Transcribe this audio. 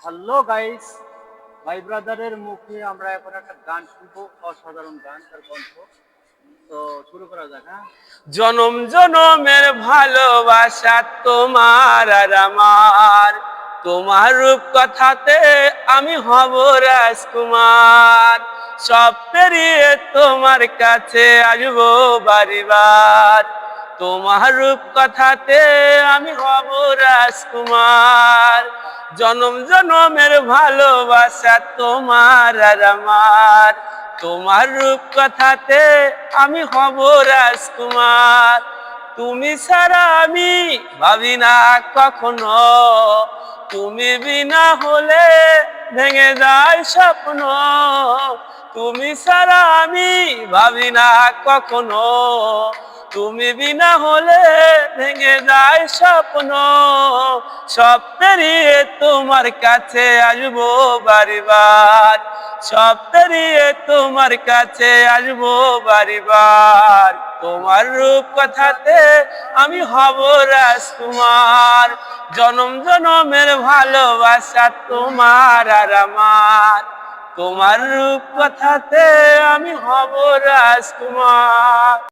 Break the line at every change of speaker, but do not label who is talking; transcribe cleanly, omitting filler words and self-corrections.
Hello guys, ভাই ব্রাদারের মুখে আমরা এখন একটা গান শুনবো, অসাধারণ গান, তার কণ্ঠ। তো শুরু করা যাক। হ্যাঁ,
জনম জনমের ভালোবাসা তোমার আর আমার, তোমার রূপ কথাতে আমি হব রাজকুমার। সব পেরিয়ে তোমার কাছে আসবো বারিবার, তোমার রূপ কথাতে আমি হব রাজকুমার। জনম জনমের ভালোবাসা তোমার আর আমার, তোমার রূপ কথাতে আমি হব রাজকুমার। তুমি ছাড়া আমি ভাবি না কখনো, তুমি বিনা হলে ভেঙে যায় স্বপ্ন। তুমি ছাড়া আমি ভাবি না কখনো, তুমি বিনা হলে ভেঙে যায় স্বপ্ন। সব পেরিয়ে তোমার কাছে আসবো বারিবার, সব পেরিয়ে তোমার কাছে আসবো বারিবার। তোমার রূপ কথাতে আমি হব রাজকুমার। জনম জনমের ভালোবাসা তোমার আর আমার, তোমার রূপ কথাতে আমি হব রাজকুমার।